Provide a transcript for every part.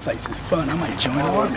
place is fun. I might join on.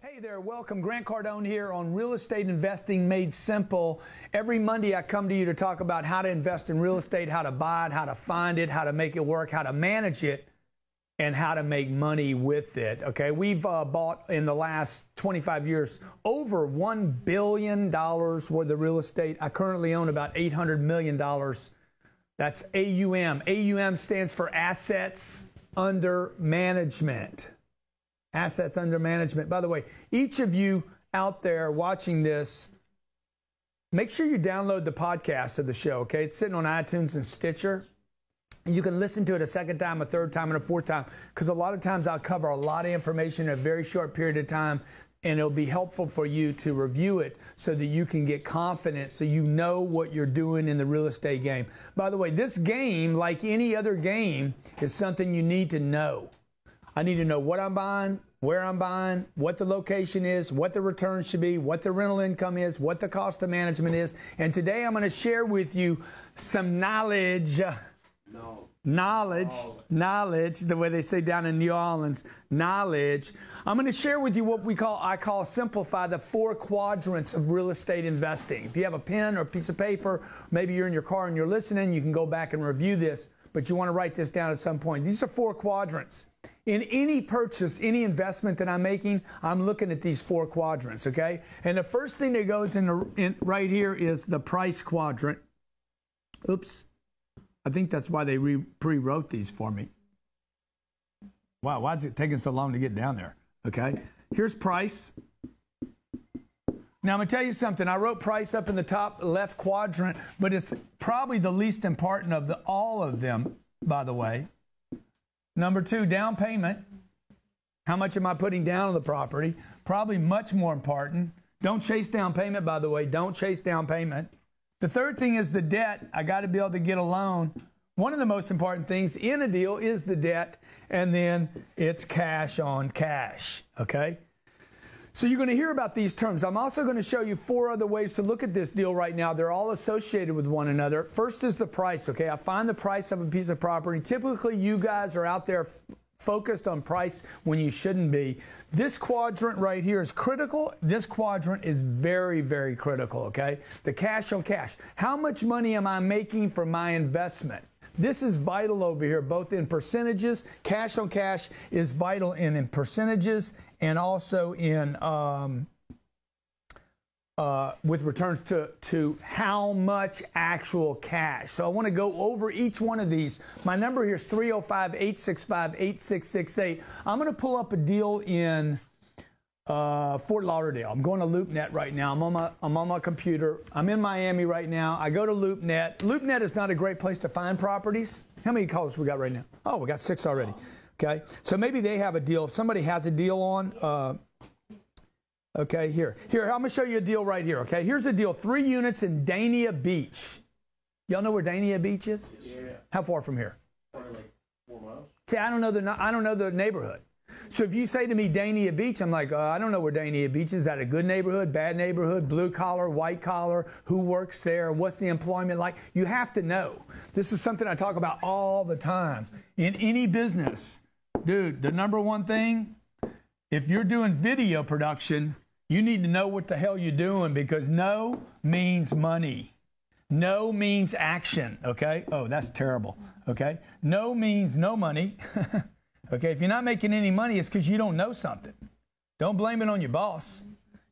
Hey there, welcome. Grant Cardone here on Real Estate Investing Made Simple. Every Monday I come to you to talk about how to invest in real estate, how to buy it, how to find it, how to make it work, how to manage it, and how to make money with it. Okay, we've bought in the last 25 years over $1 billion worth of real estate. I currently own about $800 million. That's AUM. AUM stands for Assets Under Management. Assets under management. By the way, each of you out there watching this, make sure you download the podcast of the show, okay? It's sitting on iTunes and Stitcher. And you can listen to it a second time, a third time, and a fourth time, because a lot of times I'll cover a lot of information in a very short period of time, and it'll be helpful for you to review it so that you can get confidence, so you know what you're doing in the real estate game. By the way, this game, like any other game, is something you need to know. I need to know what I'm buying, where I'm buying, what the location is, what the return should be, what the rental income is, what the cost of management is. And today I'm going to share with you some knowledge, the way they say down in New Orleans, knowledge. I'm going to share with you what I call simplify the 4 quadrants of real estate investing. If you have a pen or a piece of paper, maybe you're in your car and you're listening, you can go back and review this, but you want to write this down at some point. These are 4 quadrants. In any purchase, any investment that I'm making, I'm looking at these 4 quadrants, okay? And the first thing that goes in right here is the price quadrant. Oops. I think that's why they pre-wrote these for me. Wow, why is it taking so long to get down there? Okay, here's price. Now, I'm going to tell you something. I wrote price up in the top left quadrant, but it's probably the least important of all of them, by the way. Number 2, down payment. How much am I putting down on the property? Probably much more important. Don't chase down payment, by the way. Don't chase down payment. The third thing is the debt. I got to be able to get a loan. One of the most important things in a deal is the debt, and then it's cash on cash, okay? So you're going to hear about these terms. I'm also going to show you 4 other ways to look at this deal right now. They're all associated with one another. First is the price, okay? I find the price of a piece of property. Typically, you guys are out there focused on price when you shouldn't be. This quadrant right here is critical. This quadrant is very, very critical, okay? The cash on cash. How much money am I making for my investment? This is vital over here, both in percentages. Cash on cash is vital in percentages and also in with returns to how much actual cash. So I want to go over each one of these. My number here is 305-865-8668. I'm going to pull up a deal in Fort Lauderdale. I'm going to LoopNet right now. I'm on my computer. I'm in Miami right now. I go to LoopNet. LoopNet is not a great place to find properties. How many calls we got right now? Oh, we got 6 already. Okay, so maybe they have a deal. If somebody has a deal on, okay, here, I'm going to show you a deal right here. Okay, here's a deal. 3 units in Dania Beach. Y'all know where Dania Beach is? Yeah. How far from here? Probably like 4 miles. See, I don't know the neighborhood. So if you say to me Dania Beach, I'm like, I don't know where Dania Beach is. Is that a good neighborhood, bad neighborhood, blue collar, white collar? Who works there? What's the employment like? You have to know. This is something I talk about all the time. In any business, dude, the number one thing, if you're doing video production, you need to know what the hell you're doing, because no means money. No means action, okay? Oh, that's terrible, okay? No means no money. Okay, if you're not making any money, it's because you don't know something. Don't blame it on your boss.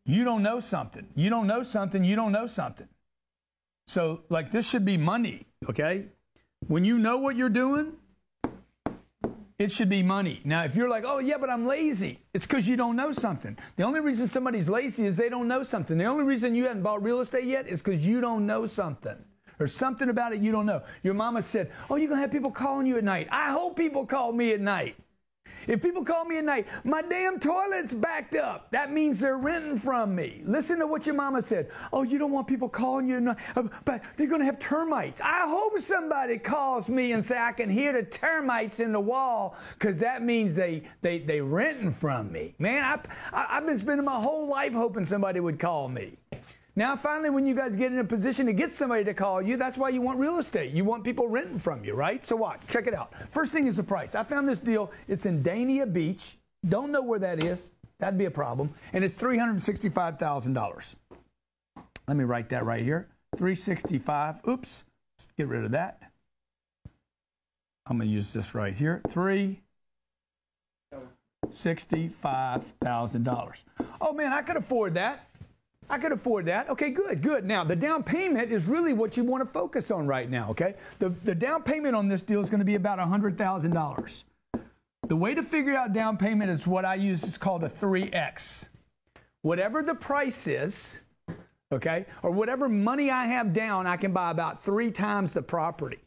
You don't know something. You don't know something. You don't know something. So, like, this should be money, okay? When you know what you're doing, it should be money. Now, if you're like, oh, yeah, but I'm lazy, it's because you don't know something. The only reason somebody's lazy is they don't know something. The only reason you haven't bought real estate yet is because you don't know something. There's something about it you don't know. Your mama said, oh, you're going to have people calling you at night. I hope people call me at night. If people call me at night, my damn toilet's backed up, that means they're renting from me. Listen to what your mama said. Oh, you don't want people calling you, but you're going to have termites. I hope somebody calls me and say I can hear the termites in the wall, because that means they renting from me. Man, I've been spending my whole life hoping somebody would call me. Now, finally, when you guys get in a position to get somebody to call you, that's why you want real estate. You want people renting from you, right? So watch. Check it out. First thing is the price. I found this deal. It's in Dania Beach. Don't know where that is. That'd be a problem. And it's $365,000. Let me write that right here. 365. Oops. Let's get rid of that. I'm going to use this right here. $365,000. Oh, man, I could afford that. I could afford that. Okay, good. Now, the down payment is really what you want to focus on right now, okay? The down payment on this deal is going to be about $100,000. The way to figure out down payment is what I use. It's called a 3X. Whatever the price is, okay, or whatever money I have down, I can buy about 3 times the property.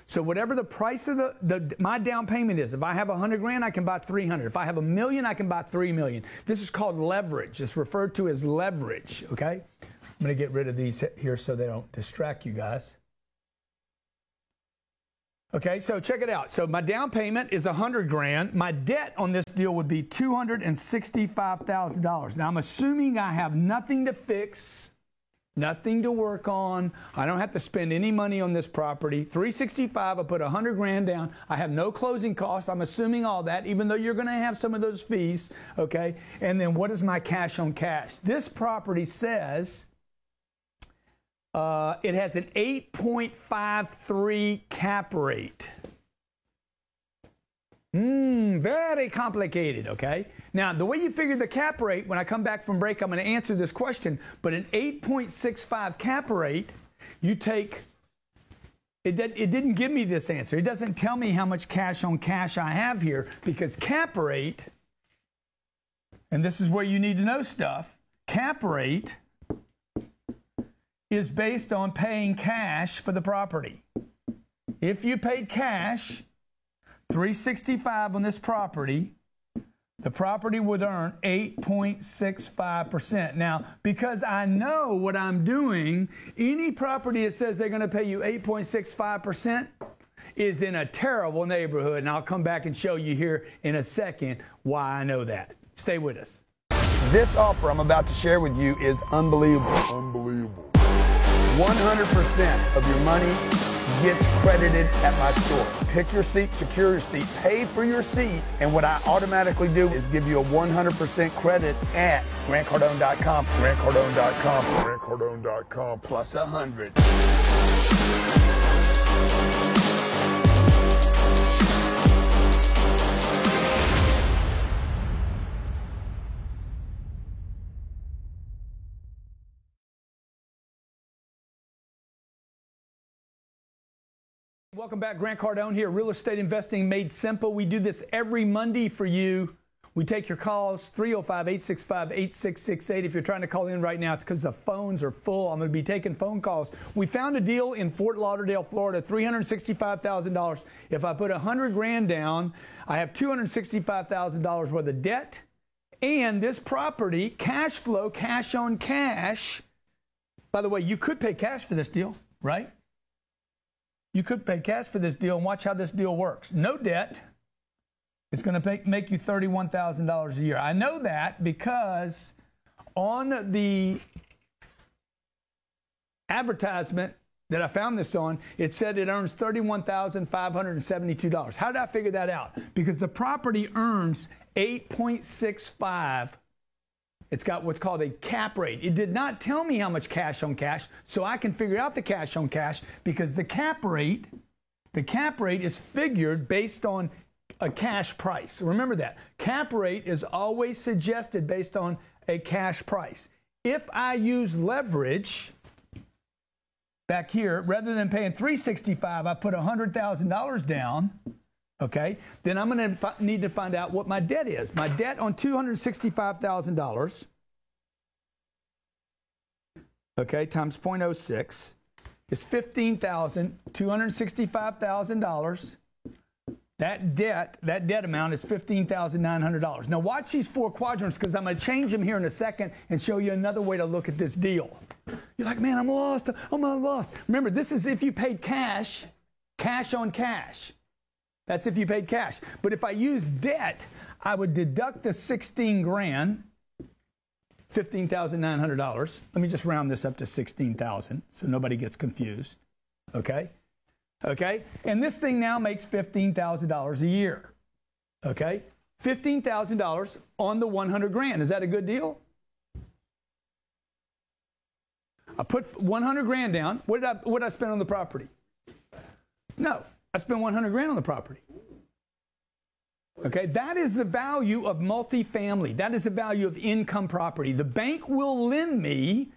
So whatever the price of my down payment is, if I have $100,000, I can buy 300. If I have $1 million, I can buy 3 million. This is called leverage. It's referred to as leverage, okay? I'm going to get rid of these here so they don't distract you guys. Okay, so check it out. So my down payment is $100,000. My debt on this deal would be $265,000. Now I'm assuming I have nothing to fix, nothing to work on. I don't have to spend any money on this property. 365, I put $100,000 down. I have no closing costs. I'm assuming all that, even though you're going to have some of those fees, okay? And then what is my cash on cash? This property says it has an 8.53 cap rate. Very complicated, okay? Now, the way you figure the cap rate, when I come back from break, I'm going to answer this question, but an 8.65 cap rate, you take, it didn't give me this answer. It doesn't tell me how much cash on cash I have here, because cap rate, and this is where you need to know stuff, cap rate is based on paying cash for the property. If you paid cash, $365 on this property, the property would earn 8.65%. Now, because I know what I'm doing, any property that says they're going to pay you 8.65% is in a terrible neighborhood, and I'll come back and show you here in a second why I know that. Stay with us. This offer I'm about to share with you is unbelievable. 100% of your money gets credited at my store. Pick your seat, secure your seat, pay for your seat, and what I automatically do is give you a 100% credit at GrantCardone.com. GrantCardone.com plus 100. Welcome back. Grant Cardone here, Real Estate Investing Made Simple. We do this every Monday for you. We take your calls, 305-865-8668. If you're trying to call in right now, it's because the phones are full. I'm going to be taking phone calls. We found a deal in Fort Lauderdale, Florida, $365,000. If I put $100,000 down, I have $265,000 worth of debt. And this property, cash flow, cash on cash. By the way, you could pay cash for this deal, right? You could pay cash for this deal, and watch how this deal works. No debt. It's going to make you $31,000 a year. I know that because on the advertisement that I found this on, it said it earns $31,572. How did I figure that out? Because the property earns 8.65. It's got what's called a cap rate. It did not tell me how much cash on cash, so I can figure out the cash on cash because the cap rate is figured based on a cash price. Remember that. Cap rate is always suggested based on a cash price. If I use leverage back here, rather than paying $365, I put $100,000 down. Okay, then I'm going to need to find out what my debt is. My debt on $265,000, okay, times 0.06 is $15,265,000 That debt amount is $15,900. Now watch these four quadrants, because I'm going to change them here in a second and show you another way to look at this deal. You're like, man, I'm lost. I'm lost. Remember, this is if you paid cash on cash. That's if you paid cash. But if I use debt, I would deduct the 16 grand, $15,900. Let me just round this up to 16,000 so nobody gets confused. Okay? Okay? And this thing now makes $15,000 a year. Okay? $15,000 on the 100 grand. Is that a good deal? I put 100 grand down. What did I spend on the property? No. I spent 100 grand on the property. Okay? That is the value of multifamily. That is the value of income property. The bank will lend me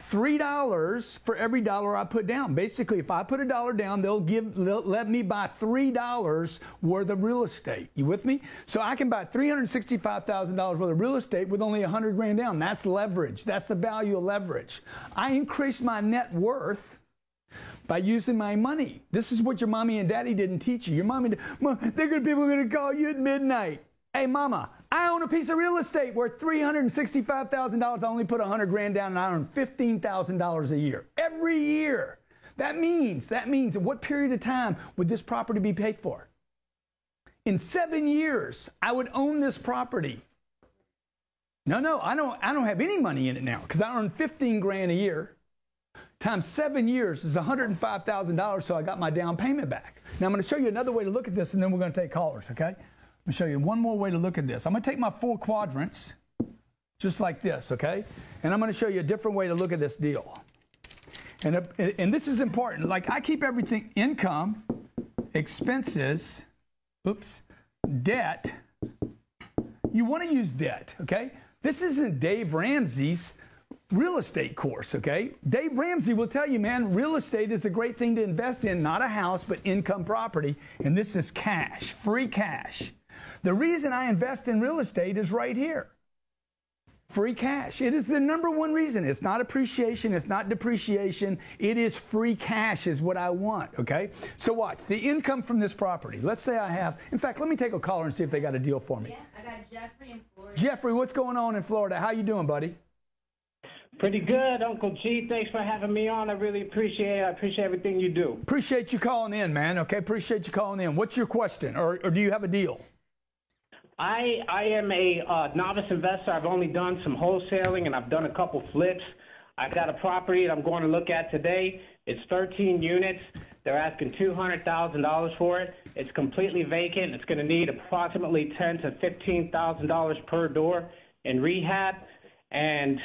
$3 for every dollar I put down. Basically, if I put $1 down, they'll let me buy $3 worth of real estate. You with me? So I can buy $365,000 worth of real estate with only 100 grand down. That's leverage. That's the value of leverage. I increase my net worth by using my money. This is what your mommy and daddy didn't teach you. Your mommy, people are going to call you at midnight. Hey, mama, I own a piece of real estate worth $365,000. I only put 100 grand down and I earn $15,000 a year. Every year. That means in what period of time would this property be paid for? In 7 years, I would own this property. No, I don't have any money in it now because I earn 15 grand a year. Times 7 years is $105,000, so I got my down payment back. Now I'm going to show you another way to look at this, and then we're going to take callers, okay? Let me show you one more way to look at this. I'm going to take my four quadrants, just like this, okay? And I'm going to show you a different way to look at this deal. And this is important. Like, I keep everything: income, expenses, debt. You want to use debt, okay? This isn't Dave Ramsey's real estate course, okay? Dave Ramsey will tell you, man, real estate is a great thing to invest in, not a house, but income property. And this is cash, free cash. The reason I invest in real estate is right here. Free cash. It is the number one reason. It's not appreciation. It's not depreciation. It is free cash is what I want, okay? So watch. The income from this property. Let's say I have, in fact, let me take a caller and see if they got a deal for me. Yeah, I got Jeffrey in Florida. Jeffrey, what's going on in Florida? How you doing, buddy? Pretty good, Uncle G. Thanks for having me on. I really appreciate it. I appreciate everything you do. Appreciate you calling in, man. Okay, appreciate you calling in. What's your question, or do you have a deal? I am a novice investor. I've only done some wholesaling, and I've done a couple flips. I got a property that I'm going to look at today. It's 13 units. They're asking $200,000 for it. It's completely vacant. It's going to need approximately $10,000 to $15,000 per door in rehab, and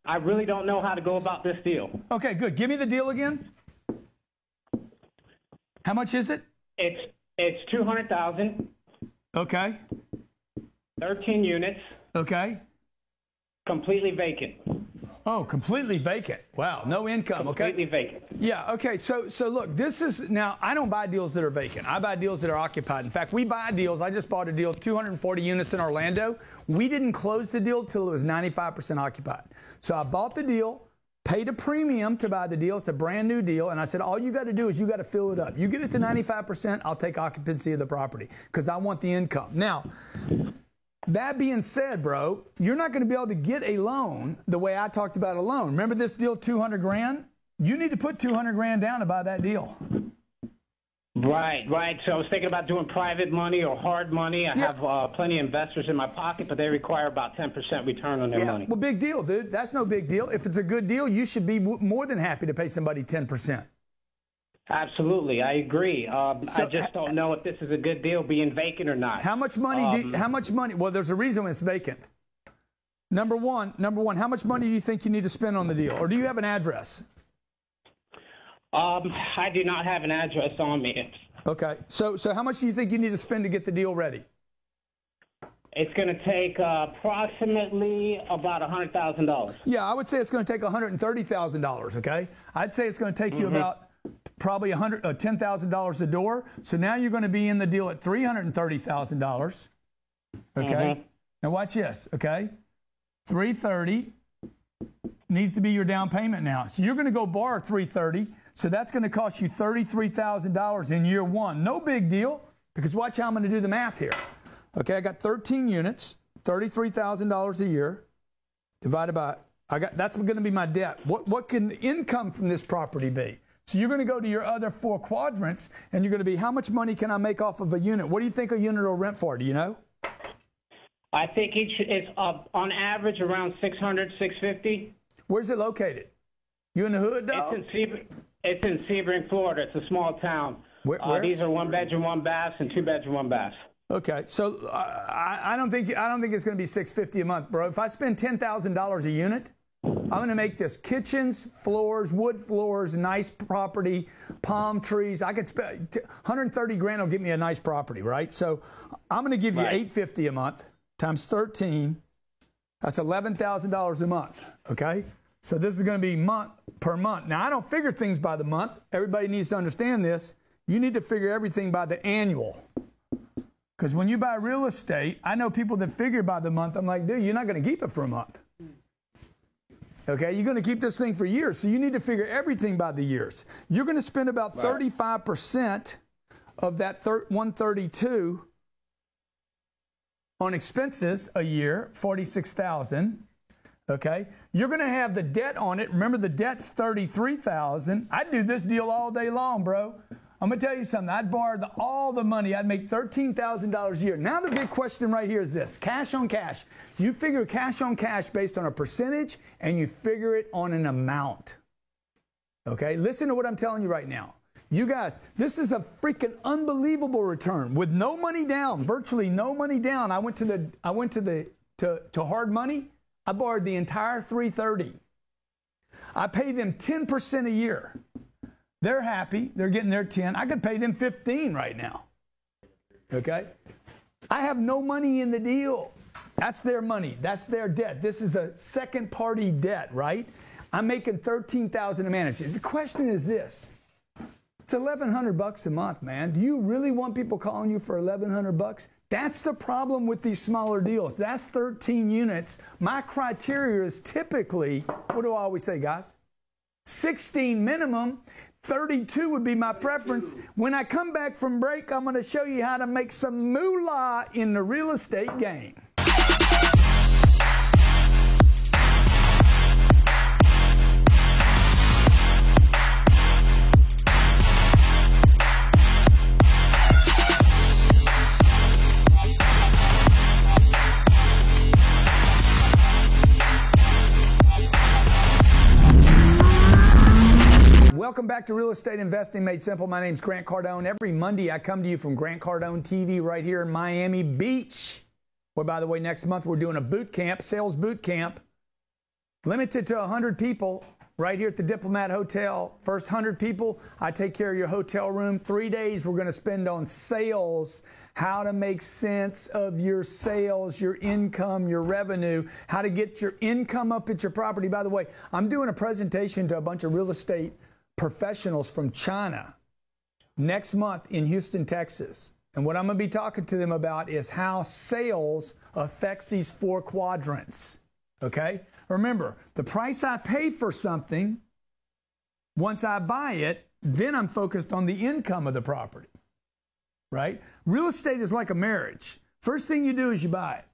I really don't know how to go about this deal. Okay, good. Give me the deal again. How much is it? It's $200,000. Okay. 13 units. Okay. Completely vacant. Oh, completely vacant. Wow, no income. Completely vacant. Yeah, okay. So look, this is, now, I don't buy deals that are vacant. I buy deals that are occupied. In fact, we buy deals. I just bought a deal, 240 units in Orlando. We didn't close the deal till it was 95% occupied. So I bought the deal, paid a premium to buy the deal. It's a brand new deal. And I said, all you got to do is you got to fill it up. You get it to 95%, I'll take occupancy of the property because I want the income. Now, that being said, bro, you're not going to be able to get a loan the way I talked about a loan. Remember this deal, 200 grand? You need to put 200 grand down to buy that deal. Right. So I was thinking about doing private money or hard money. I have plenty of investors in my pocket, but they require about 10% return on their money. Well, big deal, dude. That's no big deal. If it's a good deal, you should be more than happy to pay somebody 10%. Absolutely, I agree. I just don't know if this is a good deal being vacant or not. How much money? How much money? Well, there's a reason it's vacant. Number one, how much money do you think you need to spend on the deal, or do you have an address? I do not have an address on me. Okay, so how much do you think you need to spend to get the deal ready? It's going to take approximately about $100,000. Yeah, I would say it's going to take $130,000. Okay, I'd say it's going to take you about probably $10,000 a door. So now you're going to be in the deal at $330,000. Okay. Now watch this. Okay, $330 needs to be your down payment now. So you're going to go borrow $330. So that's going to cost you $33,000 in year one. No big deal. Because watch how I'm going to do the math here. Okay, I got 13 units, $33,000 a year, divided by, that's going to be my debt. What can income from this property be? So you're going to go to your other 4 quadrants, and you're going to be, how much money can I make off of a unit? What do you think a unit will rent for? Do you know? I think it's on average around $600, $650. Where's it located? You in the hood, though? It's in Sebring, Florida. It's a small town. Where? These are 1-bedroom, 1 bath, and 2-bedroom, 1 bath. Okay, so I don't think it's going to be $650 a month, bro. If I spend $10,000 a unit, I'm going to make this kitchens, floors, wood floors, nice property, palm trees. I could spend 130 grand will get me a nice property, right? So I'm going to give you $850 a month times 13. That's $11,000 a month. Okay, so this is going to be month per month. Now I don't figure things by the month. Everybody needs to understand this. You need to figure everything by the annual. Because when you buy real estate, I know people that figure by the month. I'm like, dude, you're not going to keep it for a month. Okay, you're going to keep this thing for years, so you need to figure everything by the years. You're going to spend about 35% of that 132 on expenses a year, $46,000. Okay, you're going to have the debt on it. Remember, the debt's $33,000. I'd do this deal all day long, bro. I'm going to tell you something. I'd borrow all the money. I'd make $13,000 a year. Now the big question right here is this. Cash on cash. You figure cash on cash based on a percentage, and you figure it on an amount. Okay? Listen to what I'm telling you right now. You guys, this is a freaking unbelievable return with no money down, virtually no money down. I went to hard money. I borrowed the entire $330. I pay them 10% a year. They're happy. They're getting their 10. I could pay them 15 right now. Okay? I have no money in the deal. That's their money. That's their debt. This is a second party debt, right? I'm making $13,000 to manage it. The question is this. It's $1,100 a month, man. Do you really want people calling you for $1,100? That's the problem with these smaller deals. That's 13 units. My criteria is typically, what do I always say, guys? 16 minimum. 32 would be my preference. When I come back from break, I'm going to show you how to make some moolah in the real estate game. Welcome back to Real Estate Investing Made Simple. My name's Grant Cardone. Every Monday I come to you from Grant Cardone TV right here in Miami Beach. Where, by the way, next month we're doing a boot camp, sales boot camp, limited to 100 people right here at the Diplomat Hotel. First 100 people, I take care of your hotel room. 3 days we're going to spend on sales, how to make sense of your sales, your income, your revenue, how to get your income up at your property. By the way, I'm doing a presentation to a bunch of real estate professionals from China next month in Houston, Texas. And what I'm going to be talking to them about is how sales affects these 4 quadrants. Okay? Remember, the price I pay for something, once I buy it, then I'm focused on the income of the property. Right? Real estate is like a marriage. First thing you do is you buy it.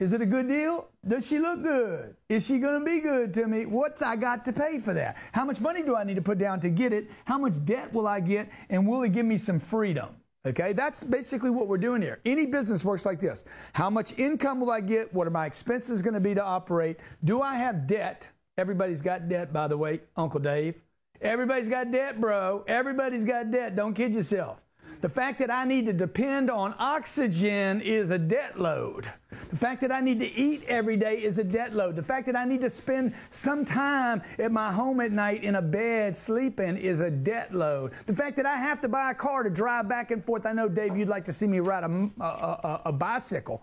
Is it a good deal? Does she look good? Is she going to be good to me? What's I got to pay for that? How much money do I need to put down to get it? How much debt will I get? And will it give me some freedom? Okay, that's basically what we're doing here. Any business works like this. How much income will I get? What are my expenses going to be to operate? Do I have debt? Everybody's got debt, by the way, Uncle Dave. Everybody's got debt, bro. Everybody's got debt. Don't kid yourself. The fact that I need to depend on oxygen is a debt load. The fact that I need to eat every day is a debt load. The fact that I need to spend some time at my home at night in a bed sleeping is a debt load. The fact that I have to buy a car to drive back and forth. I know, Dave, you'd like to see me ride a bicycle.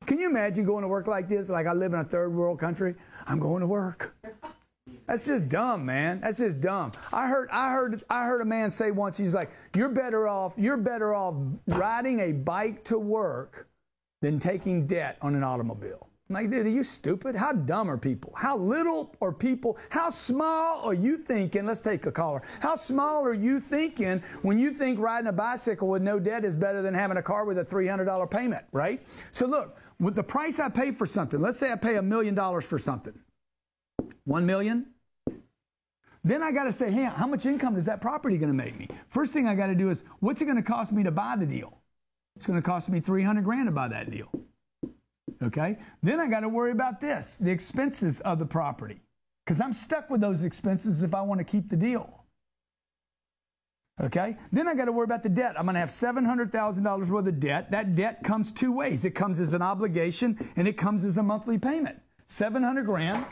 Can you imagine going to work like this? Like I live in a third world country. I'm going to work. That's just dumb, man. That's just dumb. I heard a man say once, he's like, you're better off riding a bike to work than taking debt on an automobile. I'm like, dude, are you stupid? How dumb are people? How little are people? How small are you thinking? Let's take a caller. How small are you thinking when you think riding a bicycle with no debt is better than having a car with a $300 payment, right? So look, with the price I pay for something, let's say I pay $1 million for something. 1 million? Then I got to say, hey, how much income is that property going to make me? First thing I got to do is, what's it going to cost me to buy the deal? It's going to cost me $300,000 to buy that deal. Okay? Then I got to worry about this, the expenses of the property. Because I'm stuck with those expenses if I want to keep the deal. Okay? Then I got to worry about the debt. I'm going to have $700,000 worth of debt. That debt comes two ways. It comes as an obligation and it comes as a monthly payment. $700,000.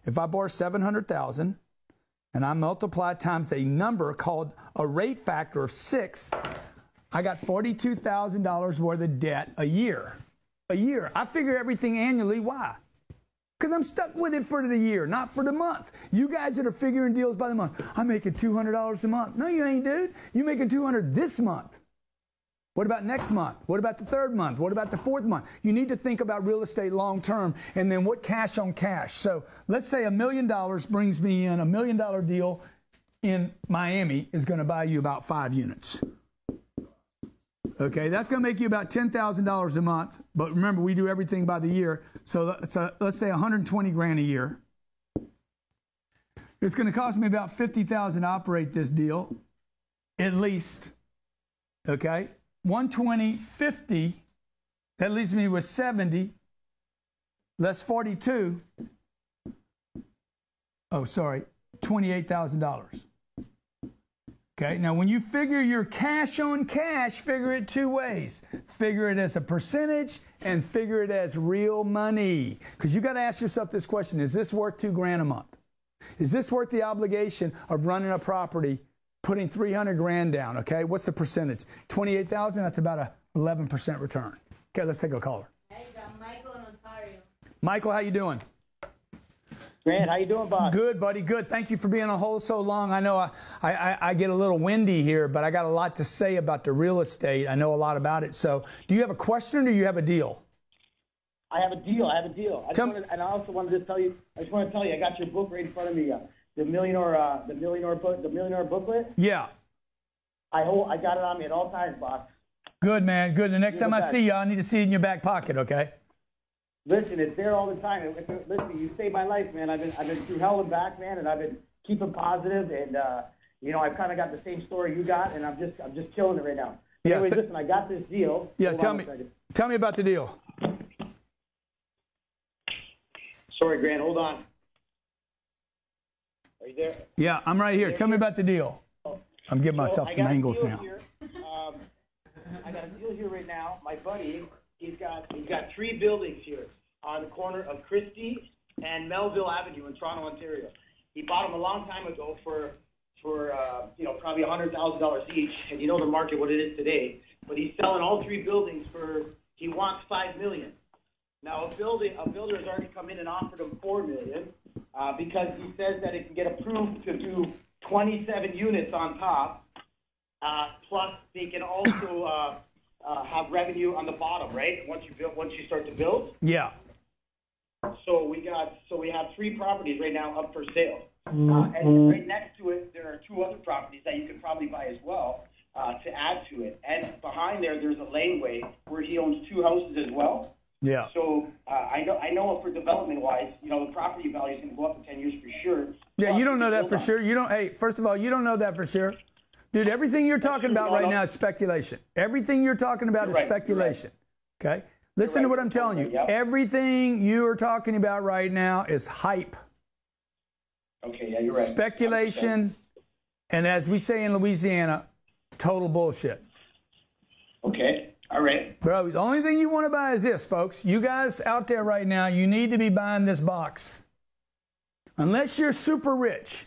If I borrow $700,000 and I multiply times a number called a rate factor of 6, I got $42,000 worth of debt a year. A year. I figure everything annually. Why? Because I'm stuck with it for the year, not for the month. You guys that are figuring deals by the month, I'm making $200 a month. No, you ain't, dude. You're making $200 this month. What about next month? What about the third month? What about the fourth month? You need to think about real estate long term, and then what cash on cash. So let's say $1 million brings me in, $1 million deal in Miami is going to buy you about 5 units. Okay, that's going to make you about $10,000 a month. But remember, we do everything by the year. So let's say $120,000 a year. It's going to cost me about $50,000 to operate this deal, at least. Okay, 120, 50. That leaves me with 70. Less 42. Oh, sorry, $28,000. Okay, now when you figure your cash on cash, figure it two ways. Figure it as a percentage and figure it as real money. Because you got to ask yourself this question, is this worth $2,000 a month? Is this worth the obligation of running a property, putting $300,000 down, okay? What's the percentage? 28,000, that's about a 11% return. Okay, let's take a caller. Hey, you got Michael in Ontario. Michael, how you doing? Grant, how you doing, boss? Good, buddy, good. Thank you for being on hold so long. I know I get a little windy here, but I got a lot to say about the real estate. I know a lot about it. So do you have a question or do you have a deal? I have a deal. And I also wanted to tell you, I got your book right in front of me, the millionaire booklet. Yeah. I got it on me at all times, boss. Good, man, good. The next time I see you, I need to see it in your back pocket, okay? Listen, it's there all the time. Listen, you saved my life, man. I've been through hell and back, man, and I've been keeping positive, and I've kind of got the same story you got, and I'm just killing it right now. Yeah. Anyways, listen, I got this deal. Yeah, tell me about the deal. Sorry, Grant, hold on. Are you there? Yeah, I'm right here. Tell me about the deal. I'm giving myself some angles now. I got a deal here right now. My buddy, he's got 3 buildings here on the corner of Christie and Melville Avenue in Toronto, Ontario. He bought them a long time ago for probably $100,000 each, and you know the market what it is today. But he's selling all 3 buildings he wants $5 million. Now a builder has already come in and offered him $4 million because he says that it can get approved to do 27 units on top. Plus, they can also have revenue on the bottom, right? Once you start to build. Yeah. So we have 3 properties right now up for sale, and right next to it there are 2 other properties that you could probably buy as well to add to it. And behind there's a laneway where he owns 2 houses as well. Yeah. So I know for development wise, the property value is going to go up in 10 years for sure. Yeah, you don't know that for sure. You don't. Hey, first of all, you don't know that for sure. Dude, everything you're talking about right now is speculation. Everything you're talking about is speculation. Okay? Listen to what I'm telling you. Yep. Everything you are talking about right now is hype. Okay, yeah, you're right. Speculation, and as we say in Louisiana, total bullshit. Okay, all right. Bro, the only thing you want to buy is this, folks. You guys out there right now, you need to be buying this box. Unless you're super rich.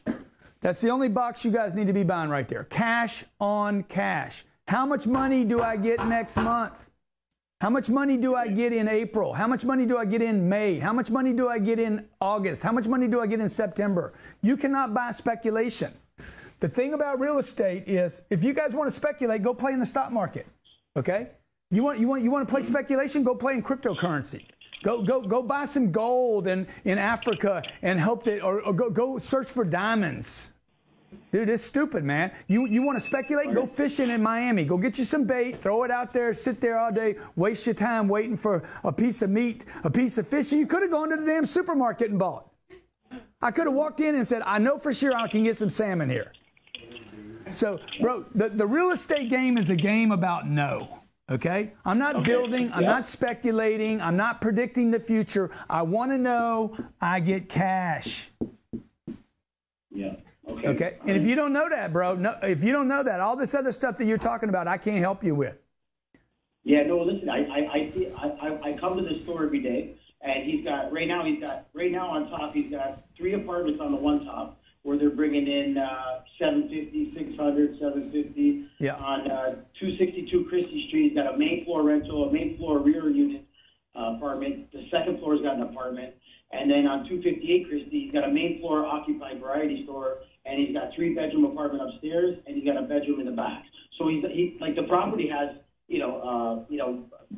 That's the only box you guys need to be buying right there. Cash on cash. How much money do I get next month? How much money do I get in April? How much money do I get in May? How much money do I get in August? How much money do I get in September? You cannot buy speculation. The thing about real estate is, if you guys want to speculate, go play in the stock market. Okay? You want to play speculation? Go play in cryptocurrency. Go buy some gold in Africa and hope that, or go search for diamonds. Dude, it's stupid, man. You want to speculate? Go fishing in Miami. Go get you some bait, throw it out there, sit there all day, waste your time waiting for a piece of meat, a piece of fish. You could have gone to the damn supermarket and bought. I could have walked in and said, I know for sure I can get some salmon here. So, bro, the real estate game is a game about no. Okay? I'm not building. I'm not speculating. I'm not predicting the future. I want to know I get cash. Yeah. Okay? And if you don't know that, bro, if you don't know that, all this other stuff that you're talking about, I can't help you with. Yeah, no, listen, I come to this store every day, and he's got right now on top, he's got 3 apartments on the one top where they're bringing in 750, 600, 750. Yeah. On 262 Christie Street, he's got a main floor rental, a main floor rear unit apartment. The second floor's got an apartment. And then on 258 Christie, he's got a main floor occupied variety store, and he's got 3-bedroom apartment upstairs, and he's got a bedroom in the back. So he like the property has,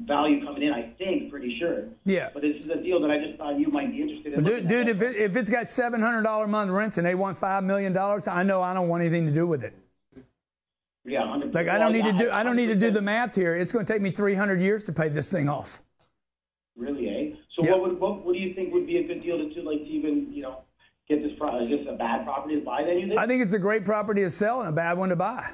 value coming in, I think, pretty sure. Yeah. But this is a deal that I just thought you might be interested in. Dude, if it's got $700 a month rents and they want $5 million, I know I don't want anything to do with it. Yeah, 100%. Like I don't need to do the math here. It's going to take me 300 years to pay this thing off. Really, eh? So Yeah. what do you think would be a good deal to even get this property? Is this a bad property to buy then, you think? I think it's a great property to sell and a bad one to buy.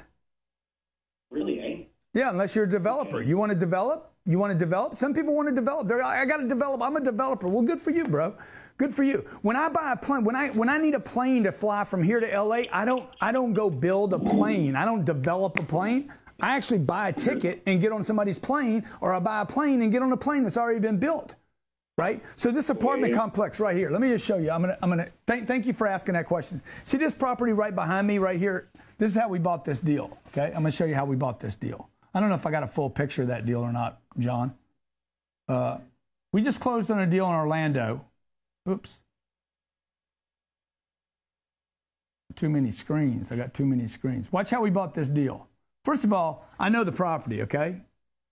Really, eh? Yeah, unless you're a developer. You want to develop? You want to develop? Some people want to develop. I got to develop. I'm a developer. Well, good for you, bro. Good for you. When I buy a plane, when I need a plane to fly from here to LA, I don't go build a plane. I don't develop a plane. I actually buy a ticket and get on somebody's plane, or I buy a plane and get on a plane that's already been built. Right? So this apartment complex right here, let me just show you. I'm gonna thank you for asking that question. See this property right behind me right here? This is how we bought this deal. Okay? I'm gonna show you how we bought this deal. I don't know if I got a full picture of that deal or not, John. We just closed on a deal in Orlando. Oops. Too many screens. I got too many screens. Watch how we bought this deal. First of all, I know the property, okay?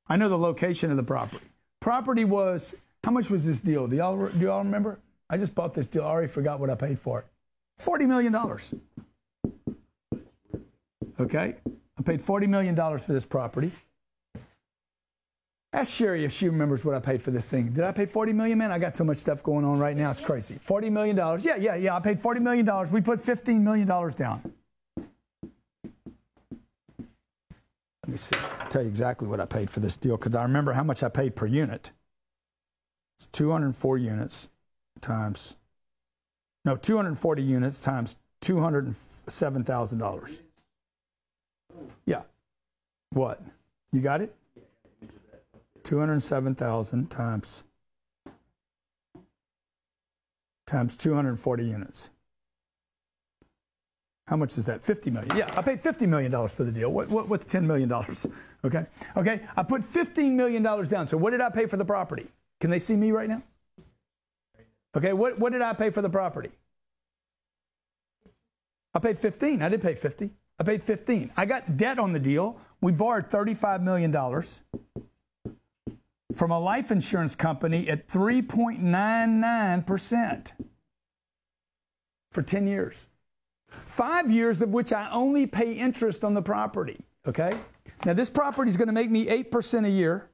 I know the location of the property. Property was, how much was this deal? Do y'all remember? I just bought this deal. I already forgot what I paid for it. $40 million. Okay? I paid $40 million for this property. Ask Sherry if she remembers what I paid for this thing. Did I pay $40 million, man? I got so much stuff going on right now. It's crazy. $40 million. Yeah. I paid $40 million. We put $15 million down. Let me see. I'll tell you exactly what I paid for this deal because I remember how much I paid per unit. It's 204 units times, no, 240 units times $207,000. Yeah. What? You got it? 207,000 times 240 units. How much is that? $50 million. Yeah, I paid $50 million for the deal. What's $10 million? Okay. I put $15 million down. So what did I pay for the property? Can they see me right now? Okay, what did I pay for the property? I paid 15. I didn't pay 50. I paid 15. I got debt on the deal. We borrowed $35 million from a life insurance company at 3.99% for 10 years. 5 years of which I only pay interest on the property, okay? Now, this property is going to make me 8% a year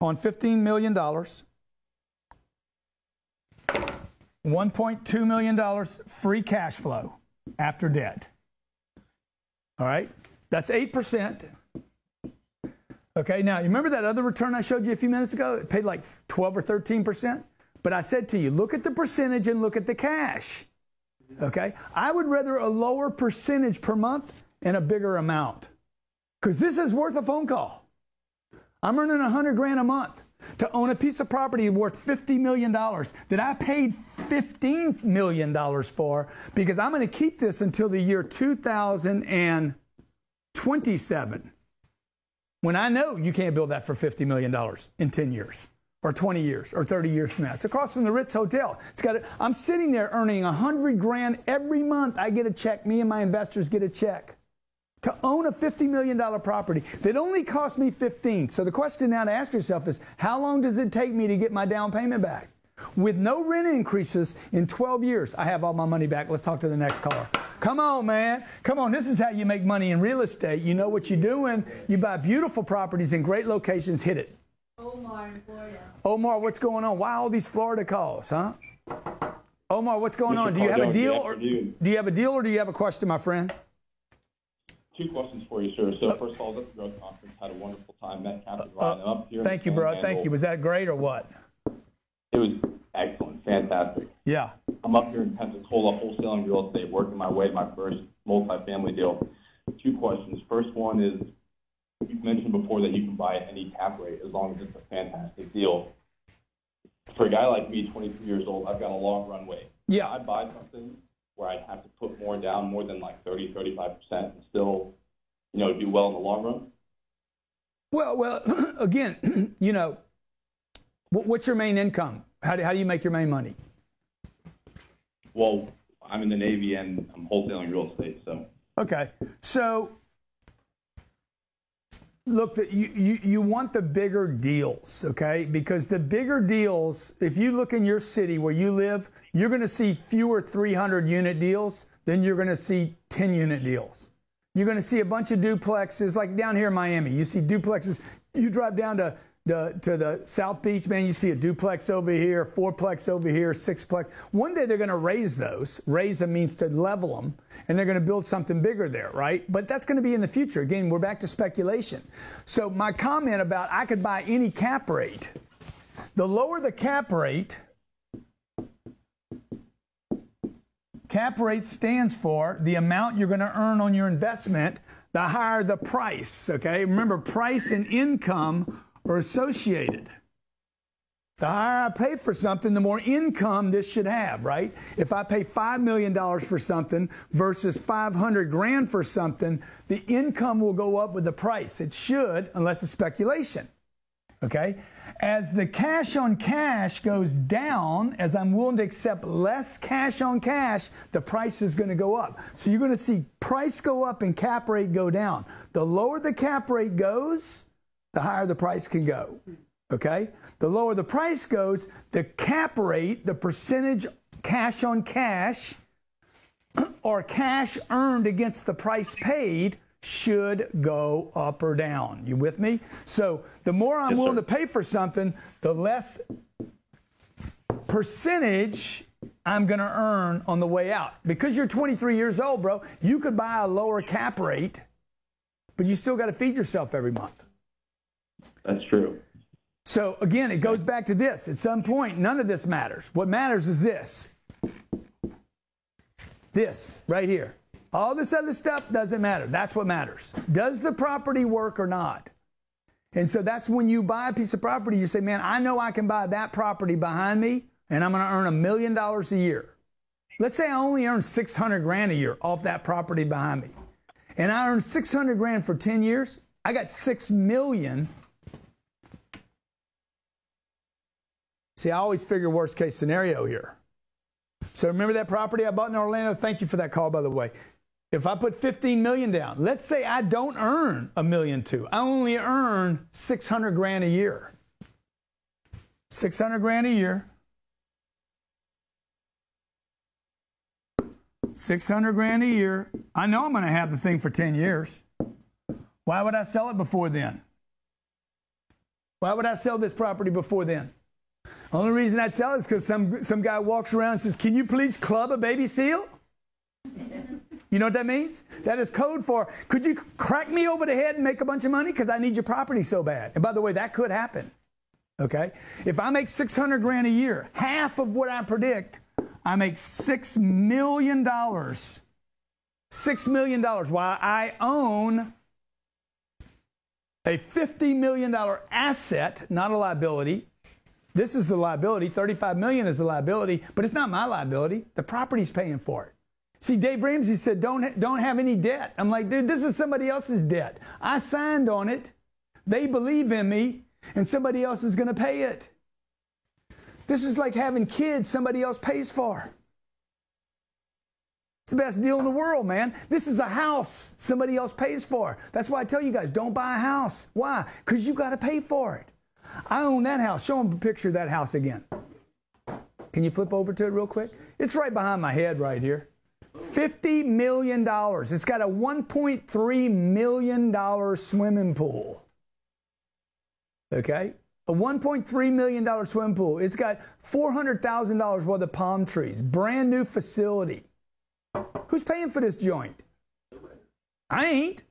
on $15 million. $1.2 million free cash flow after debt. All right? That's 8%. Okay, now, you remember that other return I showed you a few minutes ago? It paid like 12 or 13%. But I said to you, look at the percentage and look at the cash. Okay? I would rather a lower percentage per month and a bigger amount. Because this is worth a phone call. I'm earning $100,000 a month to own a piece of property worth $50 million that I paid $15 million for because I'm going to keep this until the year 2027. When I know you can't build that for $50 million in 10 years or 20 years or 30 years from now. It's across from the Ritz Hotel. I'm sitting there earning $100,000 every month. I get a check. Me and my investors get a check. to own a $50 million property that only cost me 15. So the question now to ask yourself is, how long does it take me to get my down payment back? With no rent increases in 12 years, I have all my money back. Let's talk to the next caller. Come on, man. Come on. This is how you make money in real estate. You know what you're doing. You buy beautiful properties in great locations. Hit it. Omar in Florida. Omar, what's going on? Why all these Florida calls, huh? Omar, what's going on? Do you have a deal, or do you have a question, my friend? Two questions for you, sir. So first of all, at the Growth Conference, had a wonderful time. Met Captain Ryan up here. Thank you, bro. Thank you. Was that great or what? It was excellent, fantastic. Yeah. I'm up here in Pensacola, wholesaling real estate, working my way to my first multifamily deal. Two questions. First one is, you've mentioned before that you can buy at any cap rate as long as it's a fantastic deal. For a guy like me, 23 years old, I've got a long runway. Yeah. I'd buy something where I'd have to put more down, more than like 30, 35%, and still, do well in the long run? Well, again, what's your main income? How do you make your main money? Well, I'm in the Navy and I'm wholesaling real estate, so. Okay. So, look, you want the bigger deals, okay? Because the bigger deals, if you look in your city where you live, you're going to see fewer 300-unit deals than you're going to see 10-unit deals. You're going to see a bunch of duplexes, like down here in Miami. You see duplexes. You drive down to the South Beach, man, you see a duplex over here, fourplex over here, sixplex. One day they're going to raise those. Raise them means to level them, and they're going to build something bigger there, right? But that's going to be in the future. Again, we're back to speculation. So my comment about I could buy any cap rate, the lower the cap rate stands for the amount you're going to earn on your investment, the higher the price, okay? Remember, price and income are associated. The higher I pay for something, the more income this should have, right? If I pay $5 million for something versus $500,000 for something, the income will go up with the price. It should, unless it's speculation. Okay? As the cash on cash goes down, as I'm willing to accept less cash on cash, the price is going to go up. So you're going to see price go up and cap rate go down. The lower the cap rate goes, the higher the price can go. Okay? The lower the price goes, the cap rate, the percentage cash on cash, or cash earned against the price paid, should go up or down. You with me? So the more I'm willing to pay for something, the less percentage I'm going to earn on the way out. Because you're 23 years old, bro, you could buy a lower cap rate, but you still got to feed yourself every month. That's true. So again, it goes back to this. At some point, none of this matters. What matters is this. This right here. All this other stuff doesn't matter. That's what matters. Does the property work or not? And so that's when you buy a piece of property, you say, man, I know I can buy that property behind me, and I'm going to earn $1 million a year. Let's say I only earn $600,000 a year off that property behind me. And I earn $600,000 for 10 years. I got $6 million. See, I always figure worst case scenario here. So remember that property I bought in Orlando? Thank you for that call, by the way. If I put $15 million down, let's say I don't earn $1.2 million. I only earn $600,000 a year. $600,000 a year. $600,000 a year. I know I'm going to have the thing for 10 years. Why would I sell it before then? Why would I sell this property before then? Only reason I'd sell it is because some guy walks around and says, can you please club a baby seal? You know what that means? That is code for, could you crack me over the head and make a bunch of money? Because I need your property so bad. And by the way, that could happen. Okay? If I make $600,000 a year, half of what I predict, I make $6 million. $6 million while I own a $50 million asset, not a liability. This is the liability. $35 million is the liability, but it's not my liability. The property's paying for it. See, Dave Ramsey said, don't have any debt. I'm like, dude, this is somebody else's debt. I signed on it. They believe in me, and somebody else is going to pay it. This is like having kids somebody else pays for. It's the best deal in the world, man. This is a house somebody else pays for. That's why I tell you guys, don't buy a house. Why? Because you got to pay for it. I own that house. Show them a picture of that house again. Can you flip over to it real quick? It's right behind my head right here. $50 million. It's got a $1.3 million swimming pool. Okay? A $1.3 million swimming pool. It's got $400,000 worth of palm trees. Brand new facility. Who's paying for this joint? I ain't.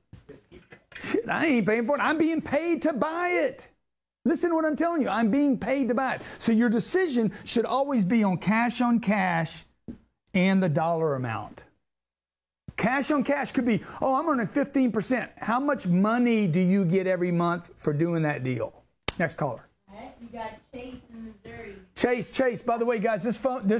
Shit, I ain't paying for it. I'm being paid to buy it. Listen to what I'm telling you. I'm being paid to buy it. So your decision should always be on cash and the dollar amount. Cash on cash could be, oh, I'm earning 15%. How much money do you get every month for doing that deal? Next caller. All right, you got Chase in Missouri. Chase. By the way, guys, this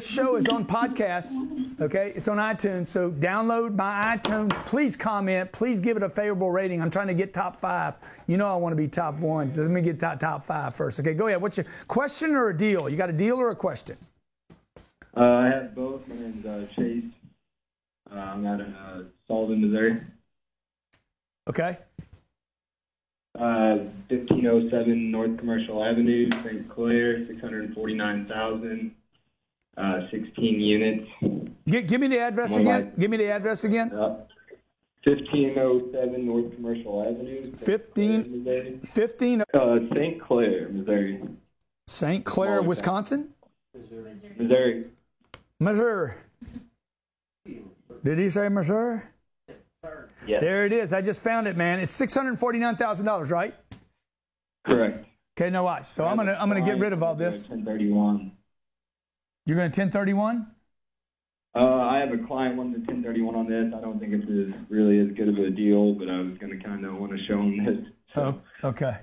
show is on podcast. Okay, it's on iTunes. So download my iTunes. Please comment. Please give it a favorable rating. I'm trying to get top 5. You know I want to be top 1. Let me get top 5 first. Okay, go ahead. What's your question or a deal? You got a deal or a question? I have both. My name's Chase. I'm out in Sullivan, Missouri. Okay. 1507 North Commercial Avenue, St. Clair, 649,000, 16 units. Give me the address again. Give me the address again. 1507 North Commercial Avenue. 15. St. Clair, Missouri. St. Clair, Wisconsin? Missouri. Missouri. Did he say Missouri? Yes. There it is. I just found it, man. It's $649,000, right? Correct. Okay, now watch. So I'm gonna get rid of all this. 1031. You're going to 1031? I have a client wanting to 1031 on this. I don't think it's really as good of a deal, but I was going to kind of want to show him this. So. Oh, okay.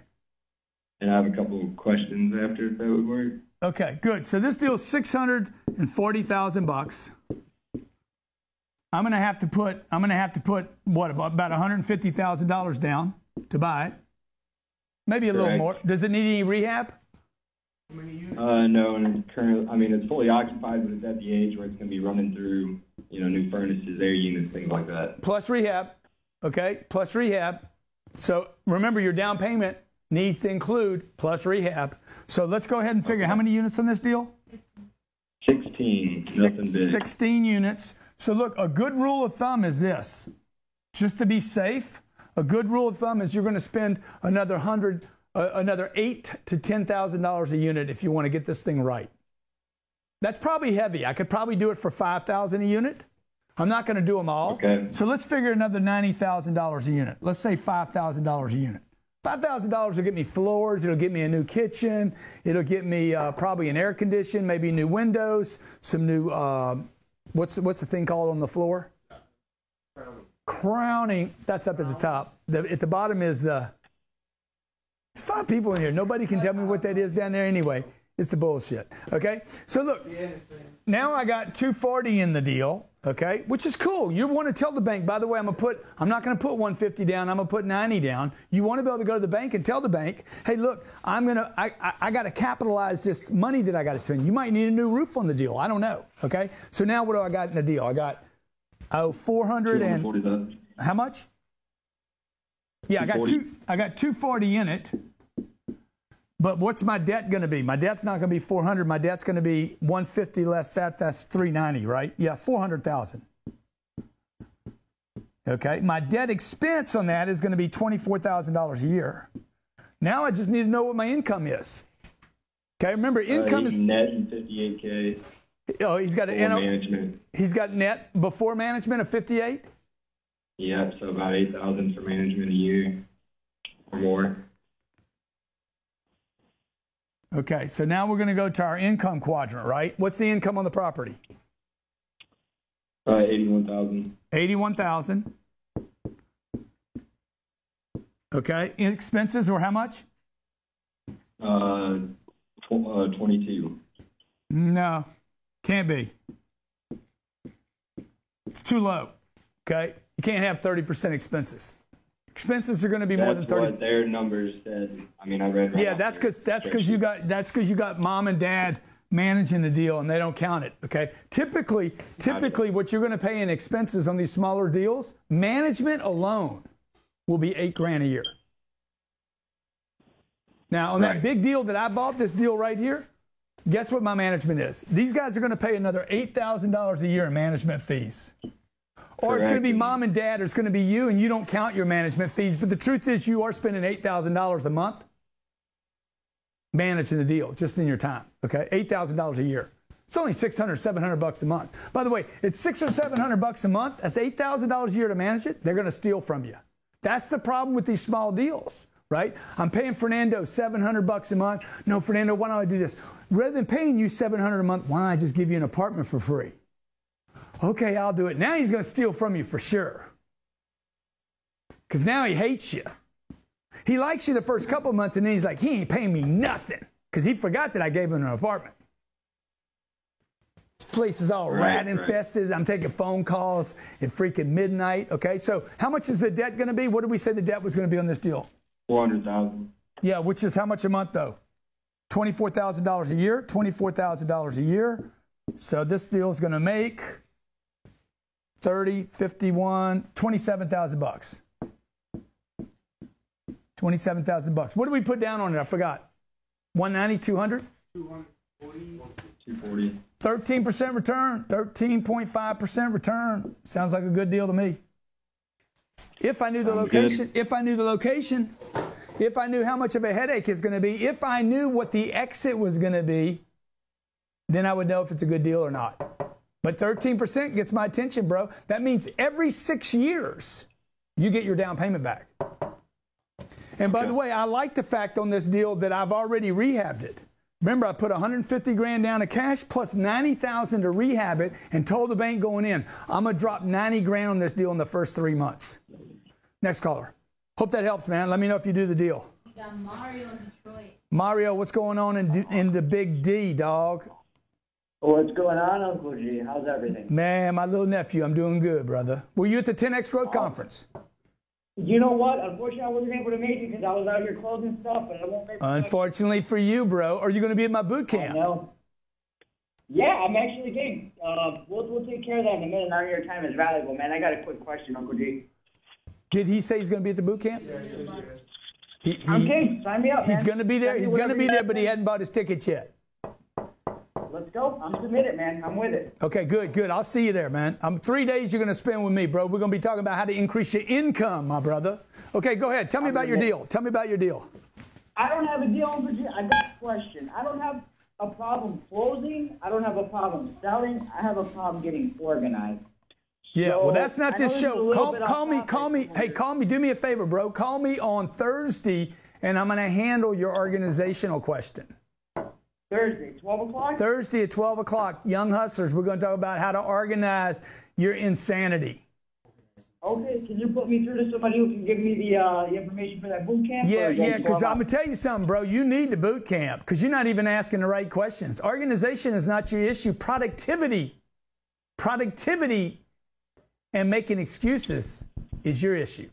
And I have a couple of questions after if that would work. Okay, good. So this deal's $640,000. I'm gonna have to put what about $150,000 down to buy it. Maybe a little more. Does it need any rehab? No, and it's fully occupied, but it's at the age where it's going to be running through, new furnaces, air units, things like that. Plus rehab, okay? Plus rehab. So remember, your down payment needs to include plus rehab. So let's go ahead and figure how many units on this deal. 16. Nothing big. 16 units. So look, a good rule of thumb is this. Just to be safe, a good rule of thumb is you're going to spend another $8,000 to $10,000 a unit if you want to get this thing right. That's probably heavy. I could probably do it for $5,000 a unit. I'm not going to do them all. Okay. So let's figure another $90,000 a unit. Let's say $5,000 a unit. $5,000 will get me floors. It'll get me a new kitchen. It'll get me probably an air condition, maybe new windows, some new. What's the thing called on the floor? Crowning. That's up at the top. At the bottom is the. There's 5 people in here. Nobody can tell me what that is down there anyway. It's the bullshit. Okay. So look, now I got $240 in the deal. Okay, which is cool. You want to tell the bank, by the way, I'm not going to put $150 down. I'm going to put $90 down. You want to be able to go to the bank and tell the bank, hey, look, I got to capitalize this money that I got to spend. You might need a new roof on the deal. I don't know. Okay, so now what do I got in the deal? I got 400 and how much? Yeah, I got $240 in it. But what's my debt going to be? My debt's not going to be $400. My debt's going to be $150 less that. That's $390, right? Yeah, $400,000. Okay. My debt expense on that is going to be $24,000 a year. Now I just need to know what my income is. Okay. Remember, income is net and $58K. Oh, he's got management. He's got net before management of 58. Yeah, so about $8,000 for management a year or more. Okay, so now we're going to go to our income quadrant, right? What's the income on the property? $81,000. $81,000. Okay, expenses were how much? 22. No, can't be. It's too low. Okay, you can't have 30% expenses. Expenses are going to be more than 30%. That's what their numbers said. I mean, I read. Yeah, that's because you got mom and dad managing the deal, and they don't count it, okay? Typically, what you're going to pay in expenses on these smaller deals, management alone will be $8,000 a year. Now, on that big deal that I bought, this deal right here, guess what my management is? These guys are going to pay another $8,000 a year in management fees. Or it's going to be mom and dad, or it's going to be you, and you don't count your management fees. But the truth is you are spending $8,000 a month managing the deal just in your time, okay? $8,000 a year. It's only $600, $700 a month. By the way, it's $600 or $700 a month. That's $8,000 a year to manage it. They're going to steal from you. That's the problem with these small deals, right? I'm paying Fernando $700 a month. No, Fernando, why don't I do this? Rather than paying you $700 a month, why don't I just give you an apartment for free? Okay, I'll do it. Now he's going to steal from you for sure. Because now he hates you. He likes you the first couple of months, and then he's like, he ain't paying me nothing. Because he forgot that I gave him an apartment. This place is all rat infested. I'm taking phone calls at freaking midnight. Okay, so how much is the debt going to be? What did we say the debt was going to be on this deal? $400,000. Yeah, which is how much a month, though? $24,000 a year? $24,000 a year. So this deal is going to make 30, 51, $27,000. $27,000. What did we put down on it? I forgot. 190, 200? 240. 13% return, 13.5% return. Sounds like a good deal to me. If I knew the location, if I knew how much of a headache it's going to be, if I knew what the exit was going to be, then I would know if it's a good deal or not. But 13% gets my attention, bro. That means every 6 years, you get your down payment back. And by the way, I like the fact on this deal that I've already rehabbed it. Remember, I put $150,000 down of cash plus $90,000 to rehab it and told the bank going in, I'm going to drop $90,000 on this deal in the first 3 months. Next caller. Hope that helps, man. Let me know if you do the deal. We got Mario in Detroit. Mario, what's going on in the big D, dog? What's going on, Uncle G? How's everything? Man, my little nephew, I'm doing good, brother. Were you at the 10X Growth Conference? You know what? Unfortunately, I wasn't able to make it because I was out here closing stuff, but I won't make it. Unfortunately for you, bro. Are you going to be at my boot camp? No. Yeah, I'm actually getting. We'll take care of that in a minute. Now your time is valuable, man. I got a quick question, Uncle G. Did he say he's going to be at the boot camp? I'm kidding. Sign me up, man. He's going to be there. He's going to be there, but he hadn't bought his tickets yet. Let's go. I'm submitted, man. I'm with it. Okay, good. I'll see you there, man. 3 days you're going to spend with me, bro. We're going to be talking about how to increase your income, my brother. Okay, go ahead. Tell me about your deal. Tell me about your deal. I don't have a deal, Uncle G. I got a question. I don't have a problem closing. I don't have a problem selling. I have a problem getting organized. Yeah, So, well, that's not I this know show. this is a little bit Call me. off-topic. Hey, call me. Do me a favor, bro. Call me on Thursday, and I'm going to handle your organizational question. Thursday, 12 o'clock? Thursday at 12 o'clock, Young Hustlers, we're going to talk about how to organize your insanity. Okay, can you put me through to somebody who can give me the information for that boot camp? Yeah, because I'm going to tell you something, bro. You need the boot camp because you're not even asking the right questions. Organization is not your issue. Productivity and making excuses is your issue.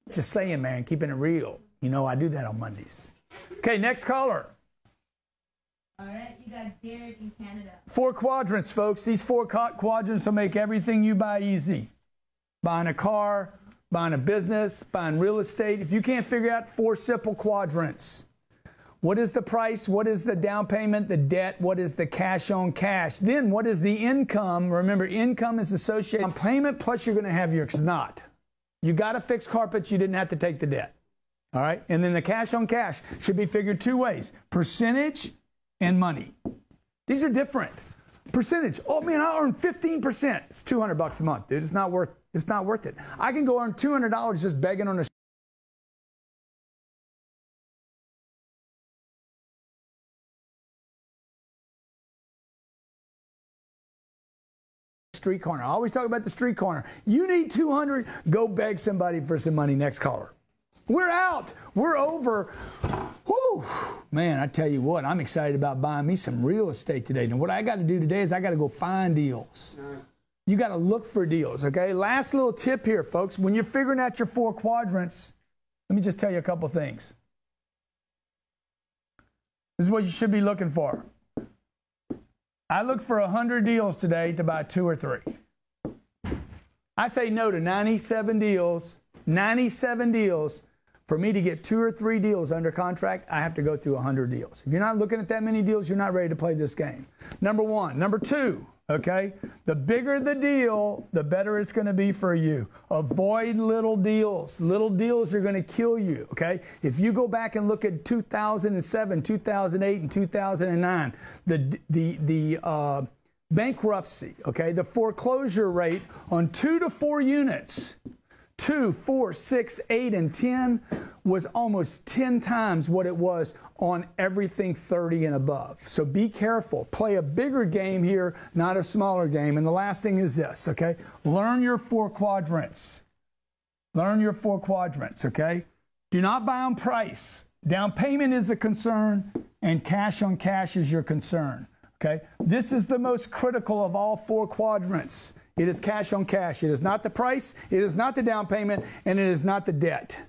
Just saying, man, keeping it real. You know, I do that on Mondays. Okay, next caller. All right, you got Derek in Canada. 4 quadrants, folks. These 4 quadrants will make everything you buy easy. Buying a car, buying a business, buying real estate. If you can't figure out 4 simple quadrants, what is the price? What is the down payment, the debt? What is the cash on cash? Then what is the income? Remember, income is associated with payment, plus you're going to have your not. You got to fix carpets. You didn't have to take the debt. All right. And then the cash on cash should be figured 2 ways: percentage and money. These are different. Percentage. Oh man, I earn 15%. It's $200 a month, dude. It's not worth it. I can go earn $200 just begging on the street corner. I always talk about the street corner. You need 200, go beg somebody for some money. Next caller. We're out. We're over. Whew. Man, I tell you what, I'm excited about buying me some real estate today. Now, what I got to do today is I got to go find deals. You got to look for deals, okay? Last little tip here, folks. When you're figuring out your 4 quadrants, let me just tell you a couple things. This is what you should be looking for. I look for 100 deals today to buy 2 or 3. I say no to 97 deals. 97 deals. For me to get 2 or 3 deals under contract, I have to go through 100 deals. If you're not looking at that many deals, you're not ready to play this game. Number one. Number two, okay? The bigger the deal, the better it's going to be for you. Avoid little deals. Little deals are going to kill you, okay? If you go back and look at 2007, 2008, and 2009, the bankruptcy, okay, the foreclosure rate on 2 to 4 units, 2, 4, 6, 8, and 10 was almost 10 times what it was on everything 30 and above. So be careful. Play a bigger game here, not a smaller game. And the last thing is this, okay? Learn your 4 quadrants. Learn your 4 quadrants, okay? Do not buy on price. Down payment is the concern, and cash on cash is your concern, okay? This is the most critical of all 4 quadrants. It is cash on cash. It is not the price, it is not the down payment, and it is not the debt.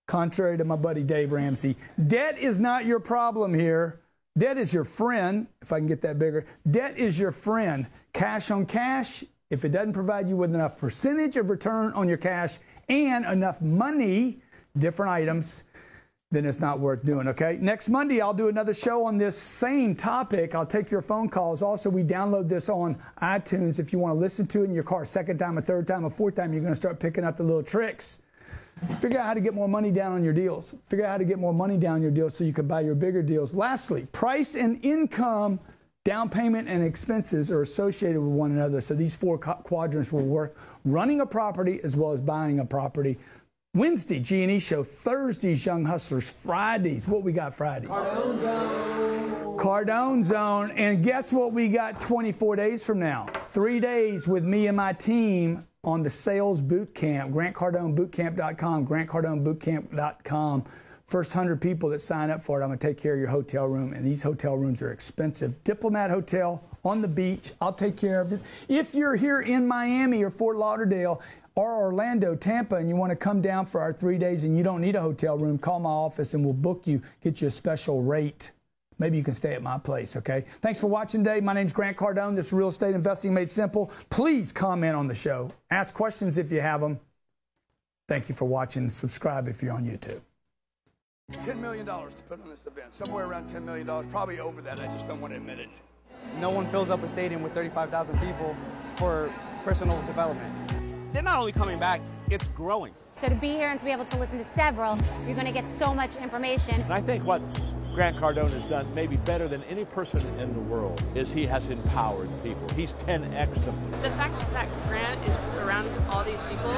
Contrary to my buddy Dave Ramsey. Debt is not your problem here. Debt is your friend, if I can get that bigger. Debt is your friend. Cash on cash, if it doesn't provide you with enough percentage of return on your cash and enough money, different items, then it's not worth doing, okay? Next Monday, I'll do another show on this same topic. I'll take your phone calls. Also, we download this on iTunes. If you want to listen to it in your car a second time, a third time, a fourth time, you're going to start picking up the little tricks. Figure out how to get more money down on your deals. Figure out how to get more money down on your deals so you can buy your bigger deals. Lastly, price and income, down payment and expenses are associated with one another. So these 4 quadrants will work. Running a property as well as buying a property. Wednesday, G&E show. Thursdays, Young Hustlers. Fridays, what we got Fridays? Cardone Zone. Cardone Zone. And guess what we got 24 days from now? 3 days with me and my team on the sales boot camp, GrantCardoneBootcamp.com, GrantCardoneBootcamp.com. First 100 people that sign up for it, I'm going to take care of your hotel room, and these hotel rooms are expensive. Diplomat Hotel on the beach, I'll take care of it. If you're here in Miami or Fort Lauderdale or Orlando, Tampa, and you want to come down for our 3 days and you don't need a hotel room, call my office and we'll book you, get you a special rate. Maybe you can stay at my place, okay? Thanks for watching today. My name's Grant Cardone. This is Real Estate Investing Made Simple. Please comment on the show. Ask questions if you have them. Thank you for watching. Subscribe if you're on YouTube. $10 million to put on this event. Somewhere around $10 million. Probably over that. I just don't want to admit it. No one fills up a stadium with 35,000 people for personal development. They're not only coming back, it's growing. So to be here and to be able to listen to several, you're going to get so much information. And I think what Grant Cardone has done maybe better than any person in the world is he has empowered people. He's 10x them. The fact that Grant is around all these people,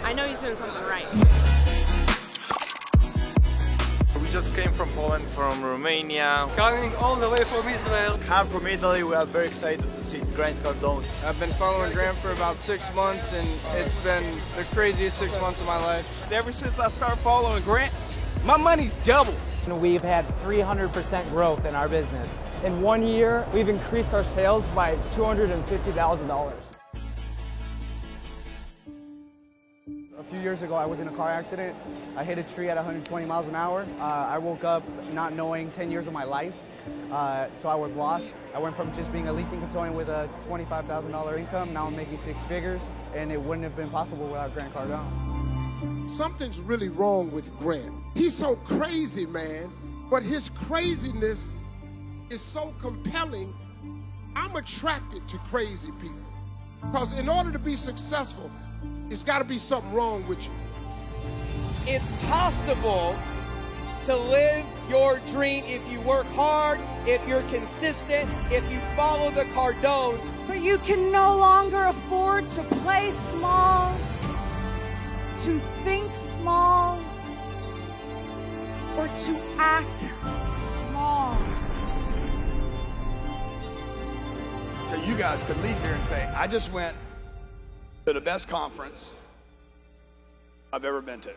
I know he's doing something right. We just came from Poland, from Romania. Coming all the way from Israel. I'm from Italy. We are very excited to see Grant Cardone. I've been following Grant for about 6 months, and it's been the craziest 6 months of my life. Ever since I started following Grant, my money's doubled. We've had 300% growth in our business. In 1 year, we've increased our sales by $250,000. A few years ago, I was in a car accident. I hit a tree at 120 miles an hour. I woke up not knowing 10 years of my life, so I was lost. I went from just being a leasing consultant with a $25,000 income, now I'm making 6 figures, and it wouldn't have been possible without Grant Cardone. Something's really wrong with Grant. He's so crazy, man, but his craziness is so compelling. I'm attracted to crazy people because in order to be successful, it's got to be something wrong with you. It's possible to live your dream if you work hard, if you're consistent, if you follow the Cardones. But you can no longer afford to play small, to think small, or to act small. So you guys could leave here and say, I just went to the best conference I've ever been to.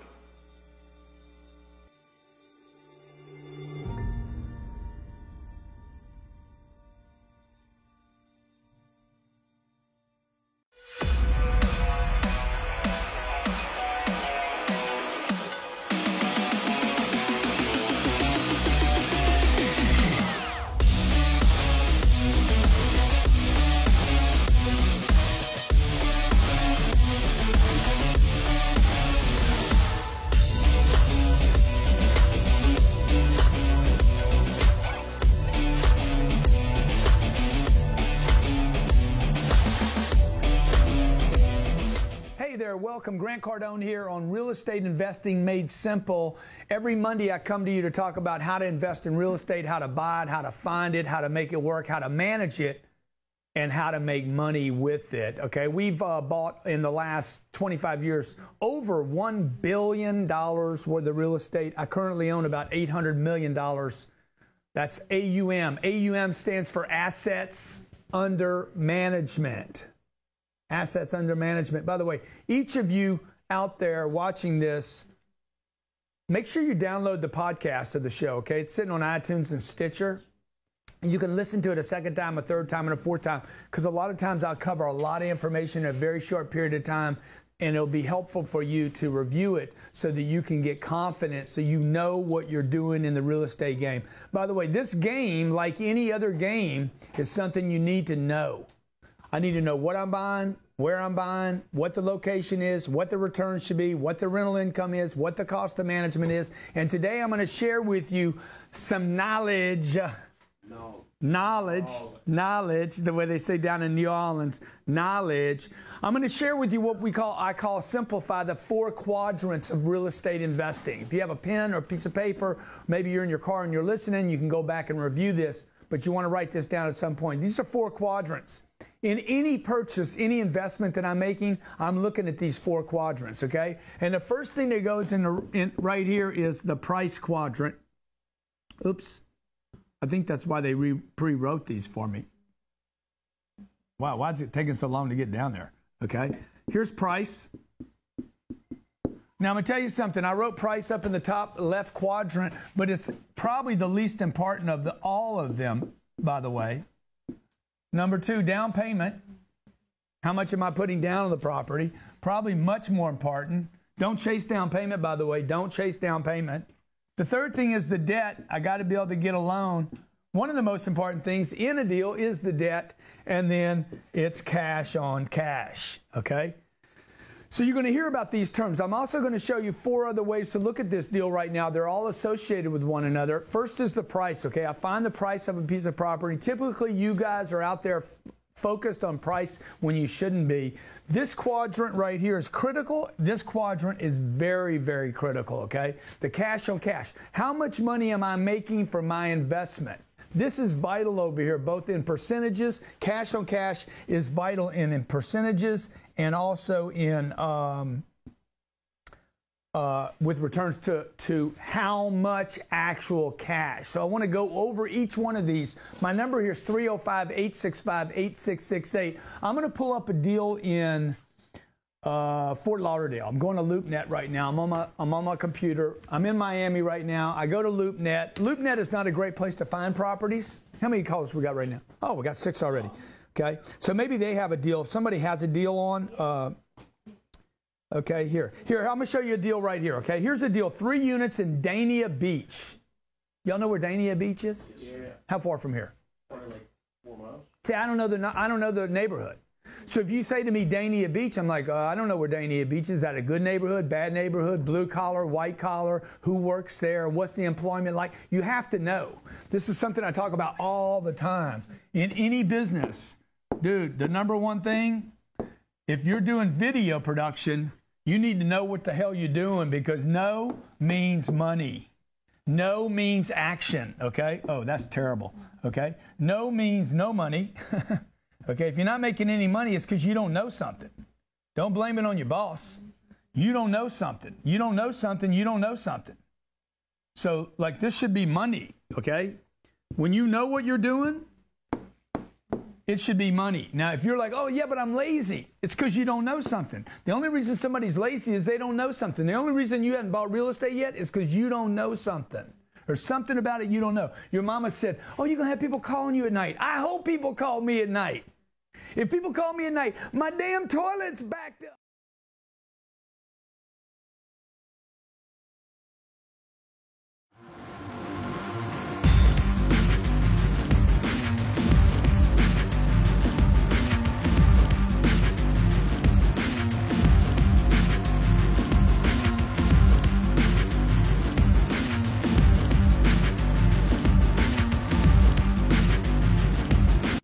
Hey there, welcome. Grant Cardone here on Real Estate Investing Made Simple. Every Monday I come to you to talk about how to invest in real estate, how to buy it, how to find it, how to make it work, how to manage it, and how to make money with it. Okay, we've bought in the last 25 years over $1 billion worth of real estate. I currently own about $800 million. That's AUM. AUM stands for Assets Under Management. Assets under management. By the way, each of you out there watching this, make sure you download the podcast of the show, okay? It's sitting on iTunes and Stitcher. You can listen to it a second time, a third time, and a fourth time, because a lot of times I'll cover a lot of information in a very short period of time, and it'll be helpful for you to review it so that you can get confident, so you know what you're doing in the real estate game. By the way, this game, like any other game, is something you need to know. I need to know what I'm buying, where I'm buying, what the location is, what the return should be, what the rental income is, what the cost of management is. And today I'm going to share with you some knowledge. Knowledge, the way they say down in New Orleans, knowledge. I'm going to share with you what I call simplify the 4 quadrants of real estate investing. If you have a pen or a piece of paper, maybe you're in your car and you're listening, you can go back and review this, but you want to write this down at some point. These are 4 quadrants. In any purchase, any investment that I'm making, I'm looking at these 4 quadrants, okay? And the first thing that goes in right here is the price quadrant. Oops. I think that's why they pre-wrote these for me. Wow, why is it taking so long to get down there? Okay, here's price. Now, I'm going to tell you something. I wrote price up in the top left quadrant, but it's probably the least important of all of them, by the way. Number 2, down payment. How much am I putting down on the property? Probably much more important. Don't chase down payment, by the way. Don't chase down payment. The third thing is the debt. I got to be able to get a loan. One of the most important things in a deal is the debt, and then it's cash on cash, okay? So you're going to hear about these terms. I'm also going to show you 4 other ways to look at this deal right now. They're all associated with one another. First is the price, okay? I find the price of a piece of property. Typically, you guys are out there focused on price when you shouldn't be. This quadrant right here is critical. This quadrant is very, very critical, okay? The cash on cash. How much money am I making for my investment? This is vital over here, both in percentages. Cash on cash is vital in percentages and also in with returns to how much actual cash. So I want to go over each one of these. My number here is 305-865-8668. I'm going to pull up a deal in Fort Lauderdale. I'm going to LoopNet right now. I'm on my computer. I'm in Miami right now. I go to LoopNet. LoopNet is not a great place to find properties. How many callers we got right now? Oh, we got 6 already. Okay, so maybe they have a deal. If somebody has a deal on, okay, here, I'm going to show you a deal right here. Okay, here's a deal. 3 units in Dania Beach. Y'all know where Dania Beach is? Yeah. How far from here? Probably like 4 miles. See, I don't know the neighborhood. So if you say to me Dania Beach, I'm like, I don't know where Dania Beach is. Is that a good neighborhood, bad neighborhood, blue collar, white collar? Who works there? What's the employment like? You have to know. This is something I talk about all the time. In any business, dude, the number one thing, if you're doing video production, you need to know what the hell you're doing, because no means money. No means action, okay? Oh, that's terrible, okay? No means no money. Okay, if you're not making any money, it's because you don't know something. Don't blame it on your boss. You don't know something. You don't know something. You don't know something. So, like, this should be money, okay? When you know what you're doing, it should be money. Now, if you're like, oh, yeah, but I'm lazy, it's because you don't know something. The only reason somebody's lazy is they don't know something. The only reason you haven't bought real estate yet is because you don't know something. There's something about it you don't know. Your mama said, oh, you're going to have people calling you at night. I hope people call me at night. If people call me at night, my damn toilet's backed up.